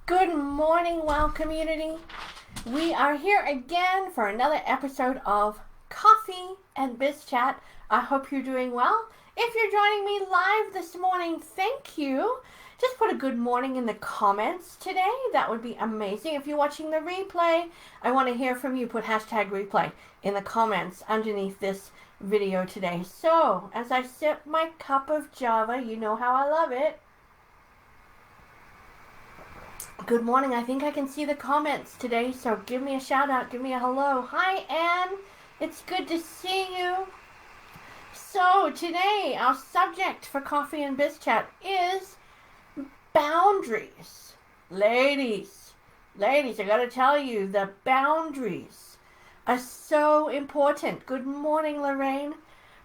Good morning, WOW community. We are here again for another episode of Coffee and Biz Chat. I hope you're doing well. If you're joining me live this morning, thank you. Just put a good morning in the comments today. That would be amazing. If you're watching the replay, I want to hear from you. Put hashtag replay in the comments underneath this video today. So, as I sip my cup of Java, you know how I love it. Good morning. I think I can see the comments today, so give me a shout out. Give me a hello. Hi, Anne. It's good to see you. So today, our subject for Coffee and Biz Chat is boundaries. Ladies, I gotta tell you, the boundaries are so important. Good morning, Lorraine.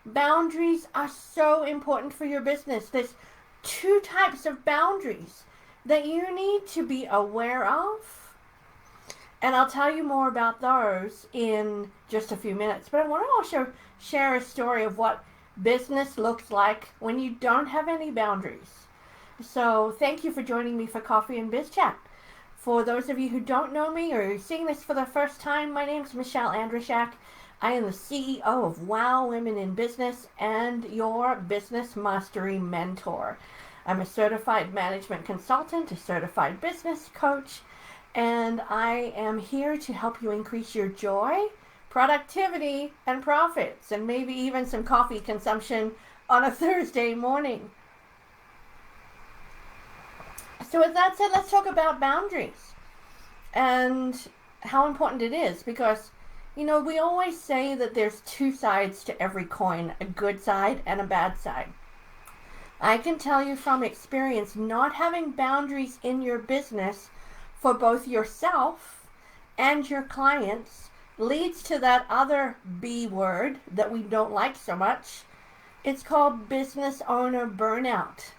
Boundaries are so important for your business. There's two types of boundaries that you need to be aware of. And I'll tell you more about those in just a few minutes. But I want to also share a story of what business looks like when you don't have any boundaries. So thank you for joining me for Coffee and Biz Chat. For those of you who don't know me or are seeing this for the first time, my name is Michelle Andrishak. I am the CEO of WOW Women in Business and your business mastery mentor. I'm a certified management consultant, a certified business coach, and I am here to help you increase your joy, productivity, and profits, and maybe even some coffee consumption on a Thursday morning. So with that said, let's talk about boundaries and how important it is, because, you know, we always say that there's two sides to every coin, a good side and a bad side. I can tell you from experience, not having boundaries in your business for both yourself and your clients leads to that other B word that we don't like so much. It's called business owner burnout.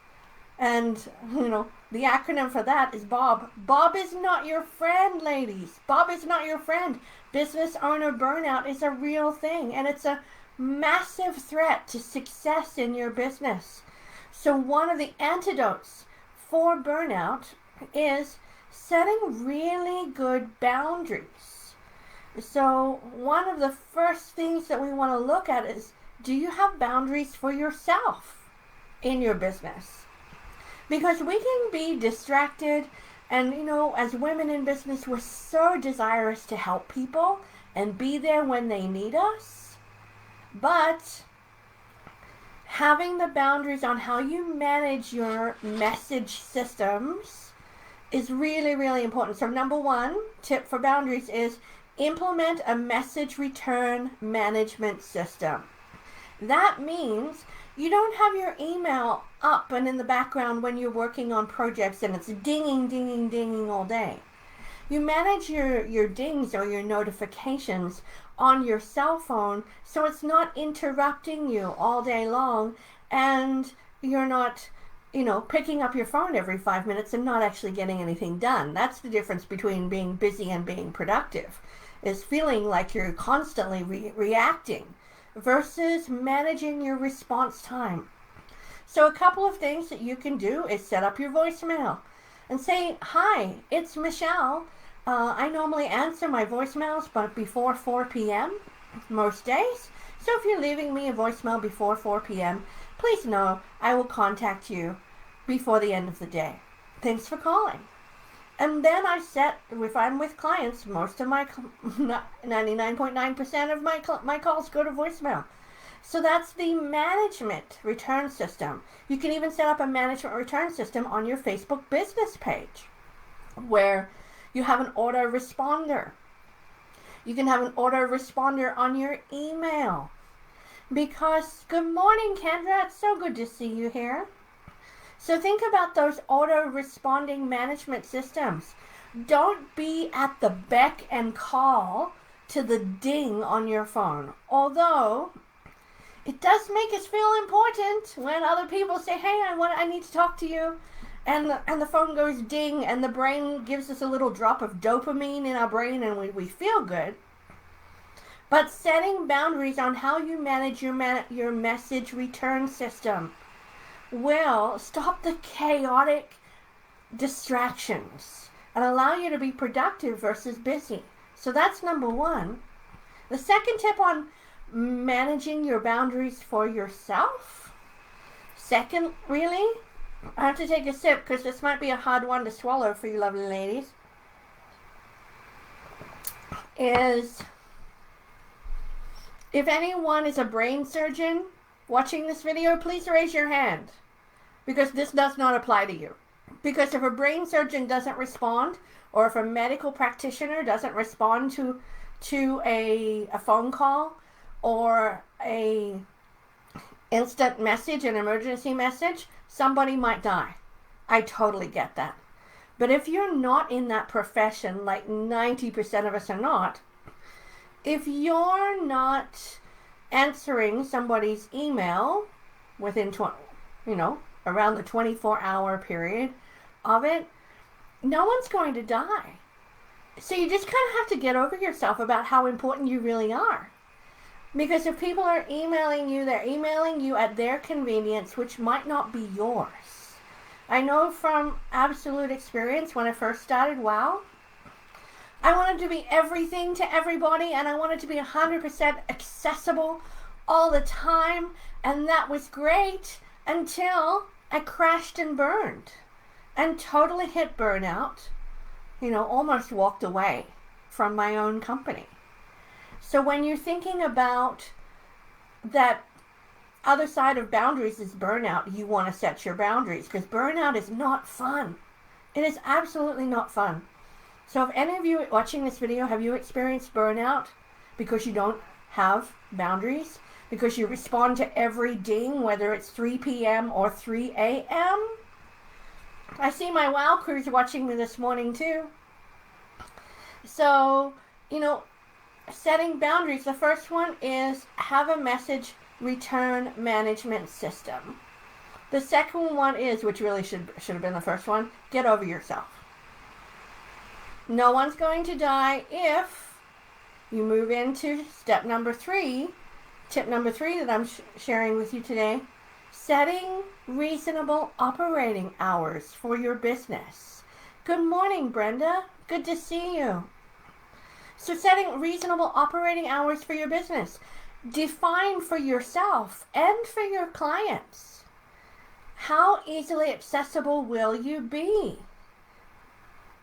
And, you know, the acronym for that is BOB. BOB is not your friend, ladies. BOB is not your friend. Business owner burnout is a real thing, and it's a massive threat to success in your business. So one of the antidotes for burnout is setting really good boundaries. So one of the first things that we want to look at is, do you have boundaries for yourself in your business? Because we can be distracted, and, you know, as women in business, we're so desirous to help people and be there when they need us. But having the boundaries on how you manage your message systems is really, really important. So number one tip for boundaries is implement a message return management system. That means you don't have your email up and in the background when you're working on projects and it's dinging, dinging, dinging all day. You manage your dings or your notifications on your cell phone so it's not interrupting you all day long, and you're not, you know, picking up your phone every 5 minutes and not actually getting anything done. That's the difference between being busy and being productive, is feeling like you're constantly reacting versus managing your response time. So a couple of things that you can do is set up your voicemail and say, hi, it's Michelle. I normally answer my voicemails but before 4 p.m. most days. So if you're leaving me a voicemail before 4 p.m., please know I will contact you before the end of the day. Thanks for calling. And then I set, if I'm with clients, most of my 99.9% of my calls go to voicemail. So that's the management return system. You can even set up a management return system on your Facebook business page where you have an autoresponder. You can have an autoresponder on your email. Because, good morning, Kendra. It's so good to see you here. So think about those auto-responding management systems. Don't be at the beck and call to the ding on your phone. Although it does make us feel important when other people say, hey, I need to talk to you. And the phone goes ding, and the brain gives us a little drop of dopamine in our brain, and we feel good. But setting boundaries on how you manage your message return system will stop the chaotic distractions and allow you to be productive versus busy. So that's number one. The second tip on managing your boundaries for yourself. Second, really, I have to take a sip because this might be a hard one to swallow for you lovely ladies. Is if anyone is a brain surgeon watching this video, please raise your hand, because this does not apply to you. Because if a brain surgeon doesn't respond, or if a medical practitioner doesn't respond to a phone call or a instant message, an emergency message, somebody might die. I totally get that. But if you're not in that profession, like 90% of us are not, if you're not answering somebody's email within around the 24-hour period of it, no one's going to die. So you just kind of have to get over yourself about how important you really are. Because if people are emailing you, they're emailing you at their convenience, which might not be yours. I know from absolute experience when I first started WOW, I wanted to be everything to everybody, and I wanted to be 100% accessible all the time, and that was great until I crashed and burned and totally hit burnout, almost walked away from my own company. So when you're thinking about that other side of boundaries is burnout, you want to set your boundaries, because burnout is not fun. It is absolutely not fun. So if any of you watching this video, have you experienced burnout because you don't have boundaries? Because you respond to every ding, whether it's 3 p.m. or 3 a.m.? I see my WOW crews watching me this morning too. So, setting boundaries. The first one is have a message return management system. The second one is, which really should have been the first one, get over yourself. No one's going to die if you move into step number 3, tip number 3 that I'm sharing with you today, setting reasonable operating hours for your business. Good morning, Brenda. Good to see you. So setting reasonable operating hours for your business. Define for yourself and for your clients. How easily accessible will you be?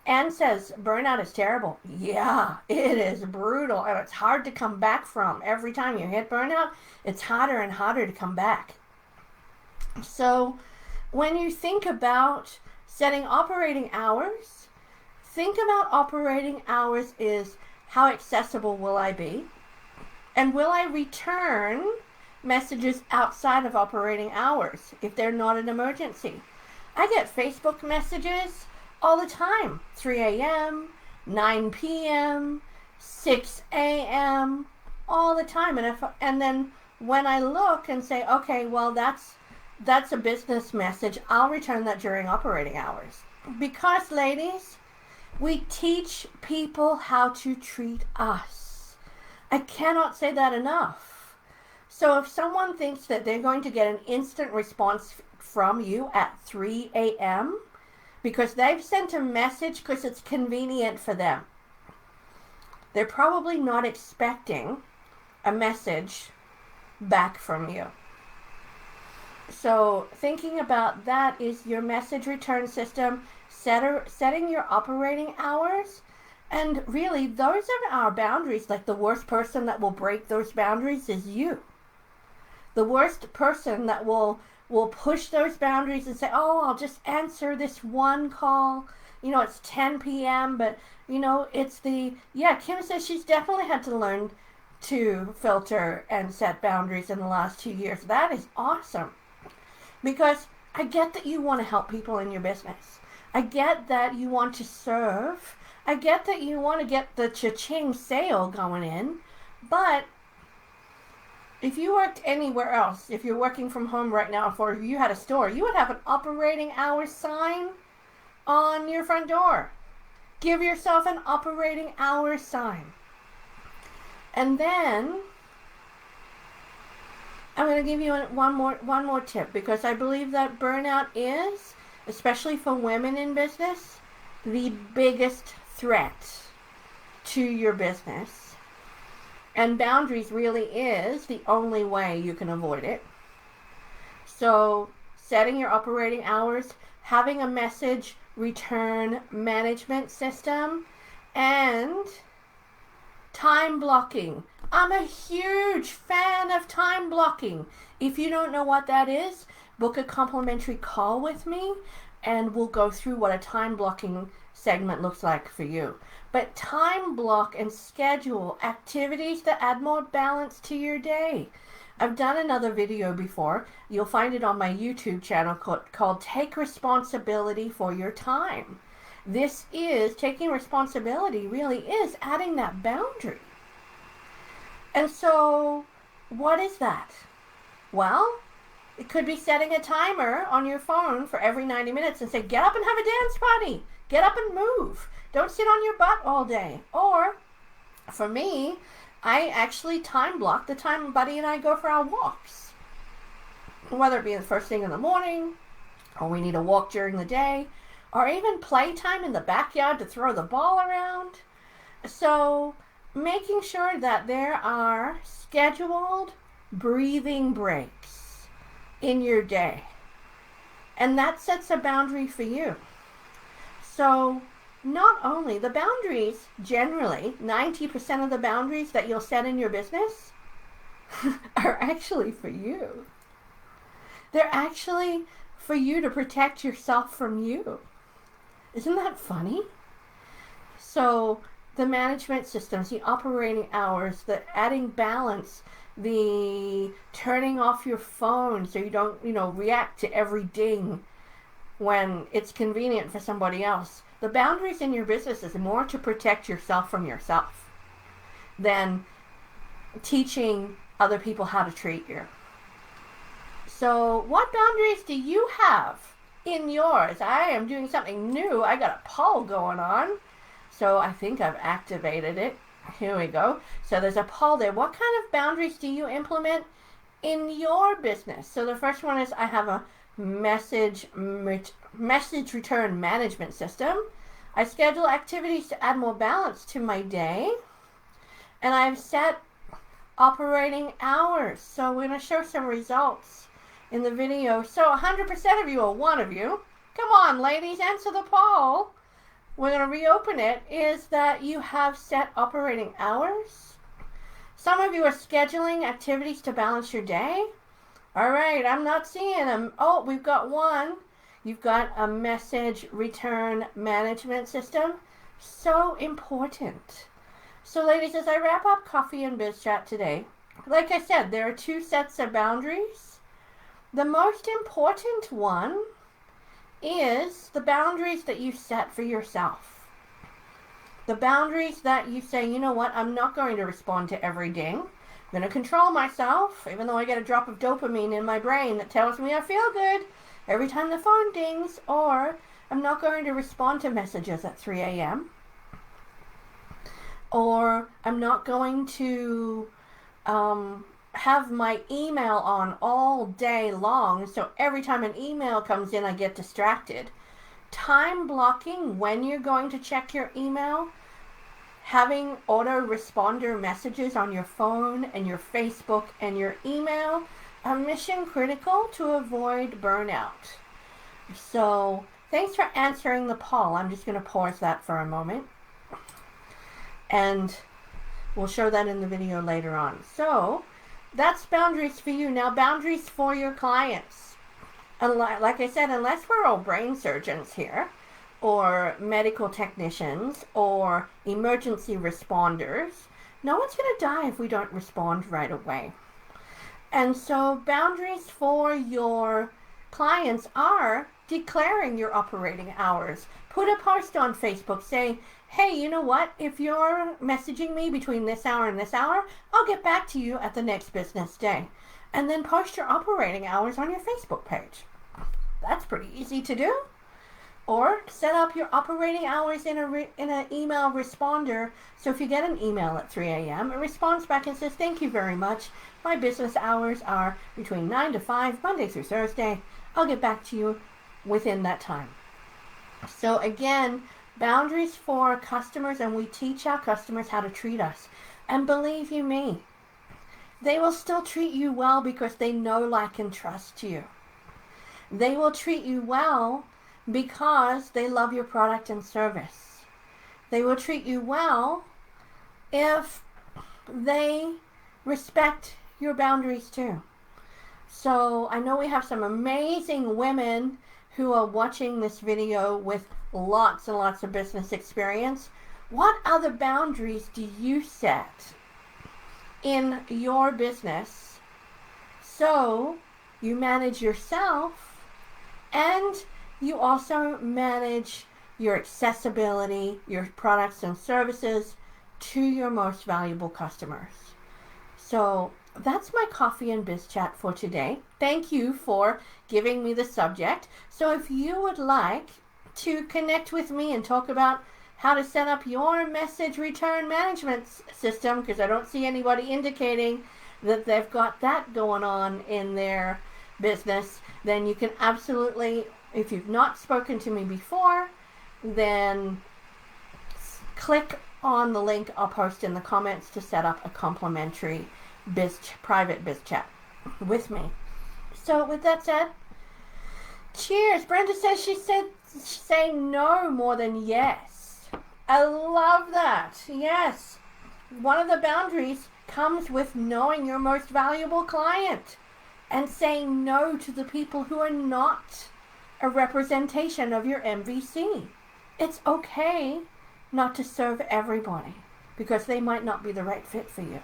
Anne says, burnout is terrible. Yeah, it is brutal, and it's hard to come back from. Every time you hit burnout, it's harder and harder to come back. So when you think about setting operating hours, think about operating hours is how accessible will I be? And will I return messages outside of operating hours if they're not an emergency? I get Facebook messages all the time, 3 a.m., 9 p.m., 6 a.m., all the time. And then when I look and say, okay, well, that's a business message, I'll return that during operating hours. Because, ladies, we teach people how to treat us. I cannot say that enough. So if someone thinks that they're going to get an instant response from you at 3 a.m., because they've sent a message because it's convenient for them, they're probably not expecting a message back from you. So thinking about that is your message return system, setting your operating hours. And really, those are our boundaries. Like, the worst person that will break those boundaries is you. The worst person that will push those boundaries and say, oh, I'll just answer this one call. It's 10 p.m., but, it's Kim says she's definitely had to learn to filter and set boundaries in the last 2 years. That is awesome. Because I get that you want to help people in your business. I get that you want to serve. I get that you want to get the cha-ching sale going in. But if you worked anywhere else, if you're working from home right now, or if you had a store, you would have an operating hours sign on your front door. Give yourself an operating hours sign. And then I'm going to give you one more tip, because I believe that burnout is, especially for women in business, the biggest threat to your business. And boundaries really is the only way you can avoid it. So setting your operating hours, having a message return management system, and time blocking. I'm a huge fan of time blocking. If you don't know what that is, book a complimentary call with me and we'll go through what a time blocking segment looks like for you. But time block and schedule activities that add more balance to your day. I've done another video before. You'll find it on my YouTube channel called Take Responsibility for Your Time. This is taking responsibility, really is adding that boundary. And so, what is that? Well, it could be setting a timer on your phone for every 90 minutes and say, get up and have a dance party. Get up and move. Don't sit on your butt all day. Or, for me, I actually time block the time Buddy and I go for our walks. Whether it be the first thing in the morning, or we need a walk during the day, or even playtime in the backyard to throw the ball around. So, making sure that there are scheduled breathing breaks in your day. And that sets a boundary for you. So, not only the boundaries, generally, 90% of the boundaries that you'll set in your business are actually for you. They're actually for you to protect yourself from you. Isn't that funny? So, the management systems, the operating hours, the adding balance, the turning off your phone so you don't, react to every ding when it's convenient for somebody else. The boundaries in your business is more to protect yourself from yourself than teaching other people how to treat you. So what boundaries do you have in yours? I am doing something new. I got a poll going on. So I think I've activated it. Here we go. So there's a poll there. What kind of boundaries do you implement in your business? So the first one is I have a message return management system. I schedule activities to add more balance to my day. And I've set operating hours. So we're going to show some results in the video. So 100% of you, or one of you, come on ladies, answer the poll. We're going to reopen it. Is that you have set operating hours? Some of you are scheduling activities to balance your day. All right, I'm not seeing them. Oh, we've got one. You've got a message return management system. So important. So ladies, as I wrap up Coffee and Biz Chat today, like I said, there are two sets of boundaries. The most important one is the boundaries that you set for yourself. The boundaries that you say, you know what, I'm not going to respond to every ding. I'm going to control myself, even though I get a drop of dopamine in my brain that tells me I feel good every time the phone dings. Or I'm not going to respond to messages at 3 a.m. Or I'm not going to have my email on all day long, so every time an email comes in I get distracted. Time blocking when you're going to check your email, having autoresponder messages on your phone and your Facebook and your email are mission critical to avoid burnout. So thanks for answering the poll. I'm just going to pause that for a moment and we'll show that in the video later on. So that's boundaries for you. Now, boundaries for your clients. And like I said, unless we're all brain surgeons here, or medical technicians, or emergency responders, no one's going to die if we don't respond right away. And so boundaries for your clients are declaring your operating hours. Put a post on Facebook saying, hey, you know what? If you're messaging me between this hour and this hour, I'll get back to you at the next business day. And then post your operating hours on your Facebook page. That's pretty easy to do. Or set up your operating hours in an email responder. So if you get an email at 3 a.m., it responds back and says, thank you very much. My business hours are between 9 to 5, Monday through Thursday. I'll get back to you within that time. So again, Boundaries for customers, and we teach our customers how to treat us. And believe you me, they will still treat you well because they know, like, and trust you. They will treat you well because they love your product and service. They will treat you well if they respect your boundaries too. So I know we have some amazing women who are watching this video with lots and lots of business experience. What other boundaries do you set in your business so you manage yourself and you also manage your accessibility, your products and services to your most valuable customers? So that's my Coffee and Biz Chat for today. Thank you for giving me the subject. So if you would like to connect with me and talk about how to set up your message return management system, because I don't see anybody indicating that they've got that going on in their business, then you can absolutely, if you've not spoken to me before, then click on the link I'll post in the comments to set up a complimentary private biz chat with me. So with that said, cheers. Brenda says she's saying no more than yes. I love that. Yes. One of the boundaries comes with knowing your most valuable client and saying no to the people who are not a representation of your MVC. It's okay not to serve everybody because they might not be the right fit for you.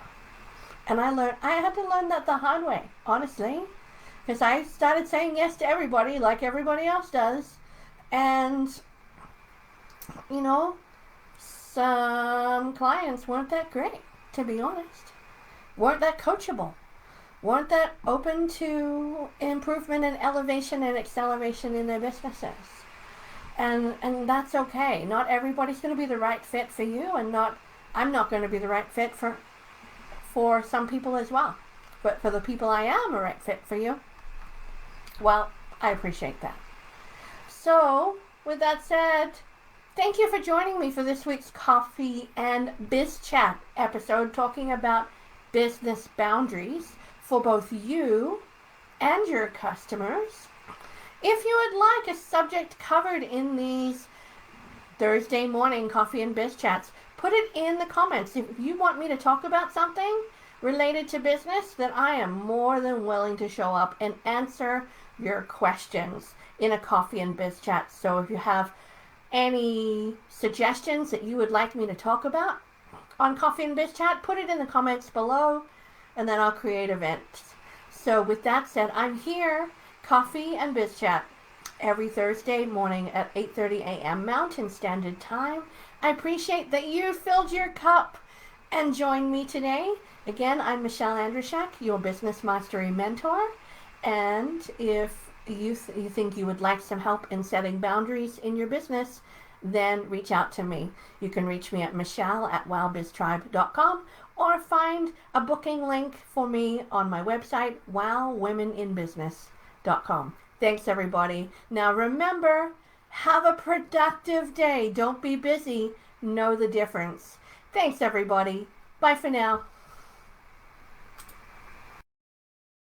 And I had to learn that the hard way, honestly, because I started saying yes to everybody like everybody else does. And, you know, some clients weren't that great, to be honest. Weren't that coachable. Weren't that open to improvement and elevation and acceleration in their businesses. And that's okay. Not everybody's going to be the right fit for you, and I'm not going to be the right fit for some people as well. But for the people I am a right fit for you, well, I appreciate that. So, with that said, thank you for joining me for this week's Coffee and Biz Chat episode, talking about business boundaries for both you and your customers. If you would like a subject covered in these Thursday morning Coffee and Biz Chats, put it in the comments. If you want me to talk about something related to business, then I am more than willing to show up and answer your questions in a Coffee and Biz Chat. So if you have any suggestions that you would like me to talk about on Coffee and Biz Chat, put it in the comments below, and then I'll create events. So with that said, I'm here, Coffee and Biz Chat, every Thursday morning at 8:30 a.m. Mountain Standard Time. I appreciate that you filled your cup and joined me today. Again, I'm Michelle Andrishak, your business mastery mentor. And if you think you would like some help in setting boundaries in your business, then reach out to me. You can reach me at michelle@wowbiztribe.com or find a booking link for me on my website, wowwomeninbusiness.com. Thanks, everybody. Now remember, have a productive day. Don't be busy. Know the difference. Thanks, everybody. Bye for now.